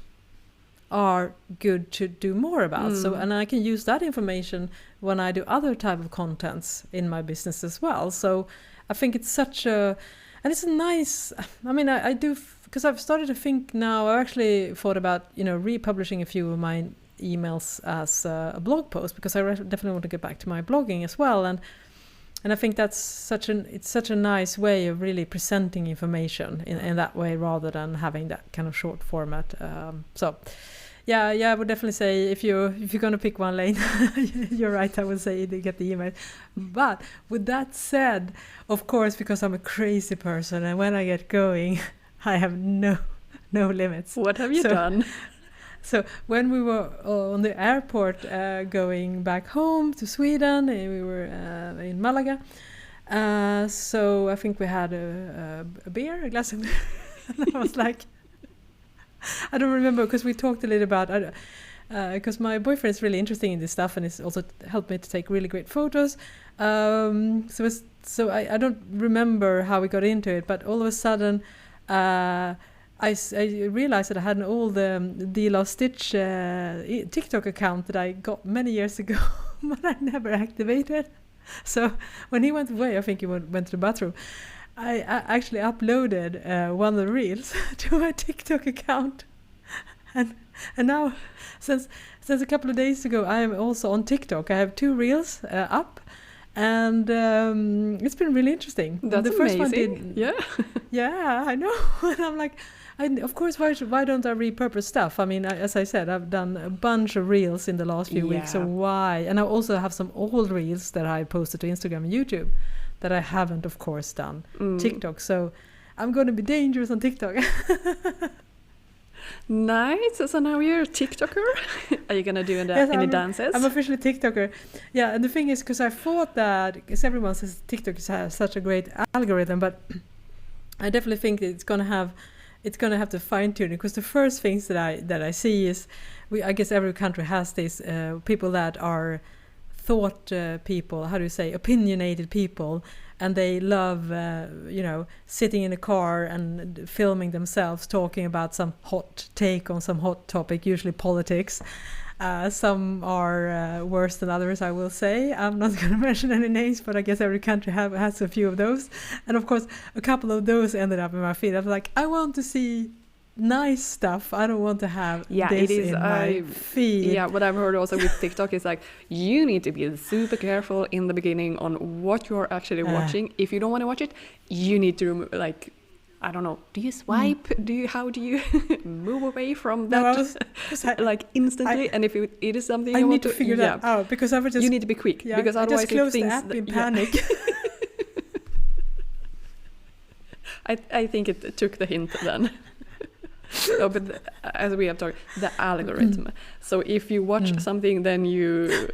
are good to do more about. So, and I can use that information when I do other type of contents in my business as well. So I think it's such a, and it's a nice, I mean, I do, because I've started to think now, I've actually thought about, you know, republishing a few of my emails as a blog post, because I definitely want to get back to my blogging as well. And I think that's such a nice way of really presenting information in that way, rather than having that kind of short format. So yeah, I would definitely say if you're going to pick one lane, you're right, I would say to get the email. But with that said, of course, because I'm a crazy person, and when I get going, I have no limits. What have you done? So when we were on the airport going back home to Sweden, we were in Malaga. So I think we had a beer, a glass of beer. And I was like, I don't remember, because we talked a little about, because my boyfriend is really interested in this stuff and it's also helped me to take really great photos. So I don't remember how we got into it, but all of a sudden I realized that I had an old The Lost Stitch TikTok account that I got many years ago, but I never activated. So when he went away, I think he went to the bathroom, I actually uploaded one of the reels to my TikTok account, and now since a couple of days ago I am also on TikTok. I have 2 reels up, and it's been really interesting. That's the first amazing. Yeah, I know. And I'm like, of course, why don't I repurpose stuff? I mean, as I said, I've done a bunch of reels in the last few weeks, so why? And I also have some old reels that I posted to Instagram and YouTube that I haven't, of course, done TikTok. So I'm going to be dangerous on TikTok. Nice. So now you're a TikToker. Are you going to do any dances? I'm officially TikToker. Yeah, and the thing is, because I thought that, because everyone says TikTok has such a great algorithm, but I definitely think that it's going to have to fine tune it, because the first things that I see is, I guess every country has these people that are thought people, how do you say, opinionated people, and they love sitting in a car and filming themselves talking about some hot take on some hot topic, usually politics. Some are worse than others, I will say. I'm not going to mention any names, but I guess every country has a few of those. And of course, a couple of those ended up in my feed. I was like, I want to see nice stuff. I don't want to have this in my feed. Yeah, what I've heard also with TikTok is like, you need to be super careful in the beginning on what you're actually watching. If you don't want to watch it, you need to I don't know, do you swipe? How do you move away from that like instantly? And if it is something I need to figure that out, because I would just... You need to be quick, because otherwise I just closed the app in panic. I think it took the hint then. No, but as we have talked, the algorithm. So if you watch something, then you...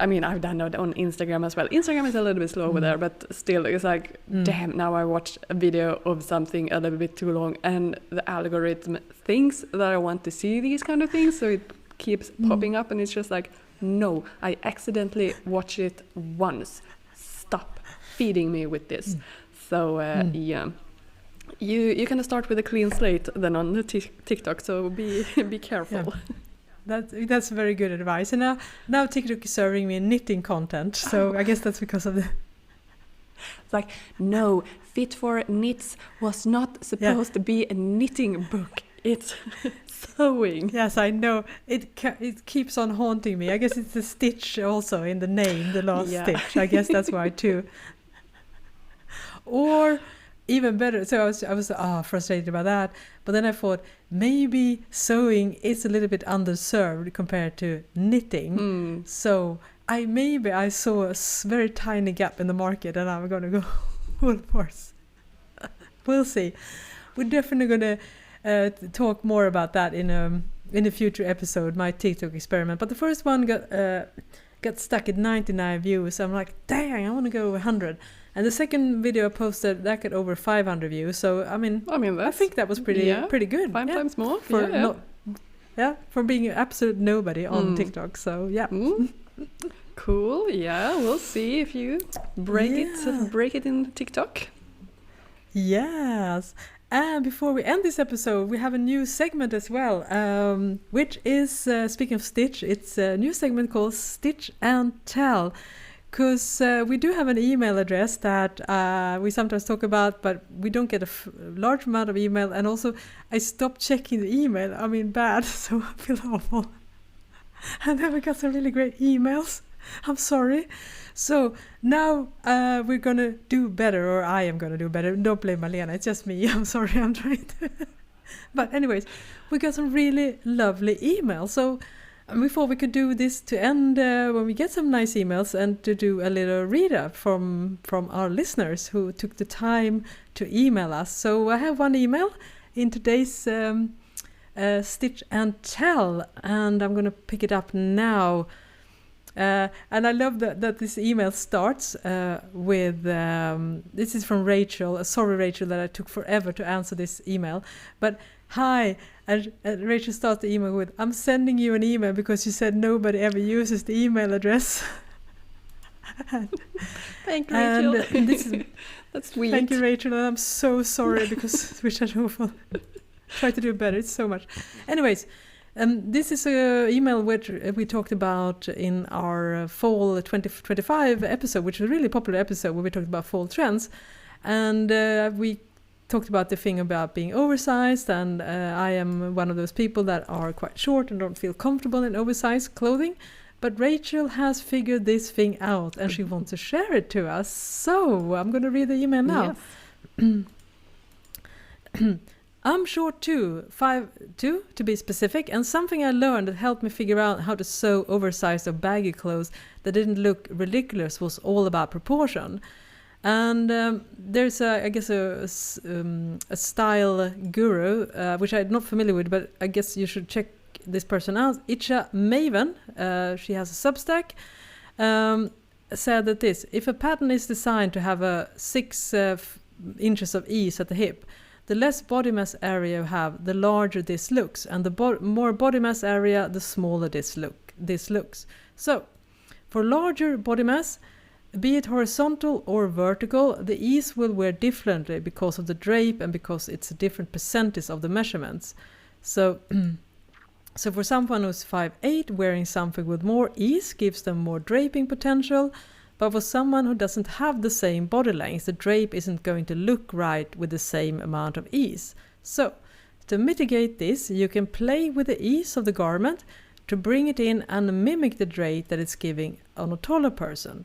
I mean, I've done that on Instagram as well. Instagram is a little bit slow over there, but still, it's like, damn, now I watched a video of something a little bit too long, and the algorithm thinks that I want to see these kind of things, so it keeps popping up, and it's just like, no, I accidentally watched it once. Stop feeding me with this. So yeah, you can start with a clean slate then on the TikTok. So be careful. Yeah. That's very good advice. And now TikTok is serving me knitting content. So I guess that's because of the. It's like, no, Fit for Knits was not supposed to be a knitting book. It's sewing. Yes, I know. It keeps on haunting me. I guess it's the stitch also in the name, the last stitch. I guess that's why too. Or even better, so I was frustrated about that. But then I thought maybe sewing is a little bit underserved compared to knitting. So I saw a very tiny gap in the market, and I'm going to go full force. We'll see. We're definitely going to talk more about that in a future episode, my TikTok experiment. But the first one got stuck at 99 views. I'm like, dang, I want to go 100. And the second video I posted, that got over 500 views. So I think that was pretty good. 5 times more for being an absolute nobody on TikTok. So yeah. Cool. Yeah, we'll see if you break it in TikTok. Yes. And before we end this episode, we have a new segment as well, which is, speaking of Stitch, it's a new segment called Stitch and Tell. Because we do have an email address that we sometimes talk about, but we don't get a large amount of email. And also, I stopped checking the email. I mean, bad, so I feel awful. And then we got some really great emails. I'm sorry. So now we're going to do better, or I am going to do better. Don't blame Malena, it's just me. I'm sorry, I'm trying to. But anyways, we got some really lovely emails. So we thought we could do this to end when we get some nice emails, and to do a little read-up from our listeners who took the time to email us. So I have one email in today's Stitch and Tell, and I'm going to pick it up now. And I love that this email starts with, this is from Rachel. Sorry, Rachel, that I took forever to answer this email. But hi, and Rachel starts the email with, I'm sending you an email because you said nobody ever uses the email address. Thank you, Rachel. And this is, that's sweet. Thank you, Rachel, and I'm so sorry because we should try to do better. It's so much. Anyways, this is an email which we talked about in our fall 2025 episode, which was a really popular episode where we talked about fall trends. And we talked about the thing about being oversized, and I am one of those people that are quite short and don't feel comfortable in oversized clothing. But Rachel has figured this thing out, and she wants to share it to us. So I'm going to read the email now. Yes. I'm short too, 5'2" to be specific, and something I learned that helped me figure out how to sew oversized or baggy clothes that didn't look ridiculous was all about proportion. And there's a style guru, which I'm not familiar with, but I guess you should check this person out. Ithaca Maven, she has a Substack, said that if a pattern is designed to have a 6 inches of ease at the hip, the less body mass area you have, the larger this looks, and the more body mass area, the smaller this looks. So, for larger body mass, be it horizontal or vertical, the ease will wear differently because of the drape and because it's a different percentage of the measurements. So for someone who's 5'8", wearing something with more ease gives them more draping potential. But for someone who doesn't have the same body length, the drape isn't going to look right with the same amount of ease. So, to mitigate this, you can play with the ease of the garment to bring it in and mimic the drape that it's giving on a taller person.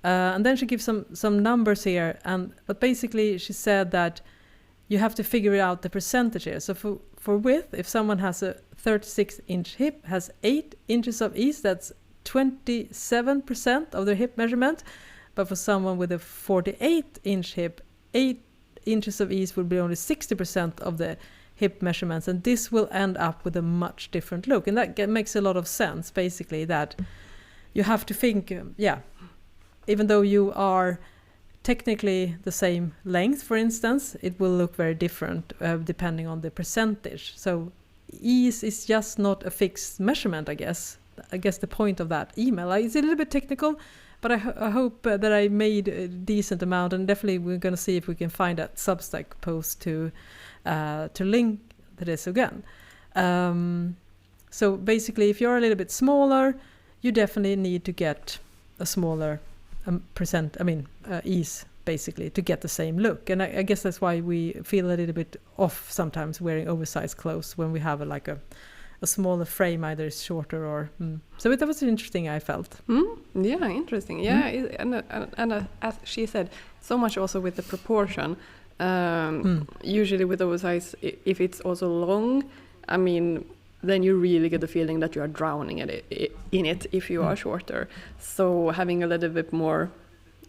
And then she gives some numbers here, but basically she said that you have to figure out the percentage here. So for width, if someone has a 36-inch hip, has 8 inches of ease, that's 27% of their hip measurement. But for someone with a 48-inch hip, 8 inches of ease would be only 60% of the hip measurements, and this will end up with a much different look. And that makes a lot of sense, basically, that you have to think, even though you are technically the same length, for instance, it will look very different depending on the percentage. So ease is just not a fixed measurement, I guess. I guess the point of that email. It's a little bit technical, but I hope that I made a decent amount, and definitely we're going to see if we can find that Substack post to link to this again. So basically, if you're a little bit smaller, you definitely need to get a smaller ease, basically, to get the same look. And I guess that's why we feel a little bit off sometimes wearing oversized clothes when we have a smaller frame, either is shorter or... So that was interesting, I felt. Yeah, interesting. Yeah, and as she said, so much also with the proportion. Usually with oversize, if it's also long, I mean, then you really get the feeling that you are drowning in it if you are shorter. So having a little bit more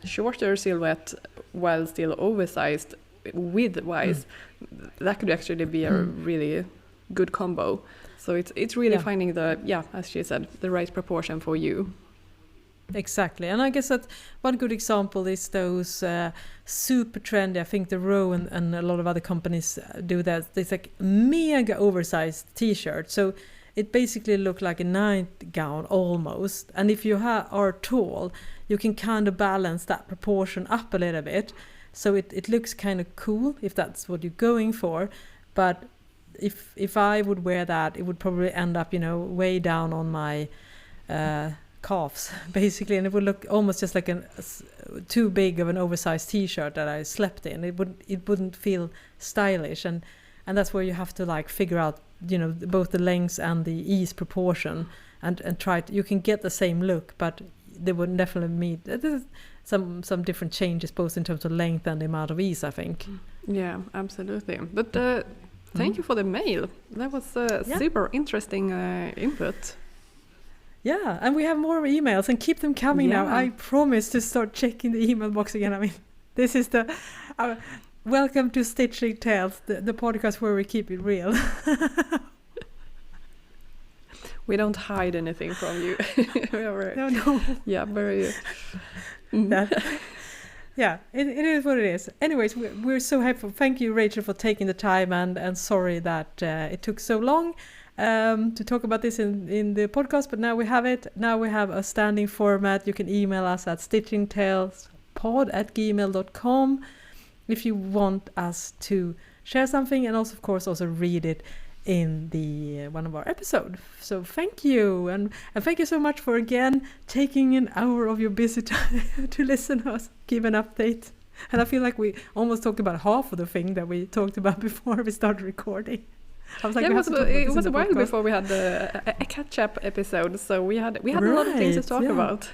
shorter silhouette while still oversized width-wise, that could actually be a really good combo. So it's really finding as she said, the right proportion for you. Exactly. And I guess that one good example is those super trendy, I think the Row and a lot of other companies do that. It's like mega oversized t-shirt. So it basically looks like a nightgown almost. And if you are tall, you can kind of balance that proportion up a little bit. So it looks kind of cool if that's what you're going for. But if I would wear that, it would probably end up, way down on my calves, basically, and it would look almost just like too big of an oversized t-shirt that I slept in. It wouldn't feel stylish, and that's where you have to figure out, both the lengths and the ease proportion, and try you can get the same look, but they would definitely meet some different changes both in terms of length and the amount of ease, I think. Yeah, absolutely. But thank you for the mail. That was super interesting input. Yeah, and we have more emails, and keep them coming now. I promise to start checking the email box again. I mean, this is the welcome to Stitching Tales, the podcast where we keep it real. We don't hide anything from you. No. Yeah, very... Yeah, it is what it is. Anyways, we're so happy. Thank you, Rachel, for taking the time, and sorry that it took so long to talk about this in the podcast, but now we have it. Now we have a standing format. You can email us at stitchingtalespod@gmail.com if you want us to share something, and also, of course, also read it in the one of our episodes. So thank you, and thank you so much for again taking an hour of your busy time to listen to us give an update. And I feel like we almost talked about half of the thing that we talked about before we started recording. I was like, it was a while before we had a catch-up episode, so we had a lot of things to talk about.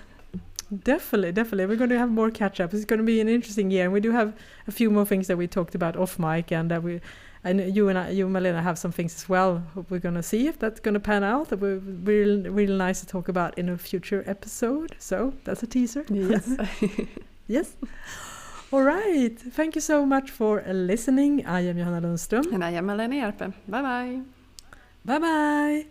Definitely. We're going to have more catch-ups. It's going to be an interesting year, and we do have a few more things that we talked about off mic, and that you and Malena have some things as well. We're going to see if that's going to pan out. That will be really nice to talk about in a future episode. So that's a teaser. Yes. Yes. All right. Thank you so much for listening. I am Johanna Lundström. And I am Malena Hjerpe. Bye-bye. Bye-bye.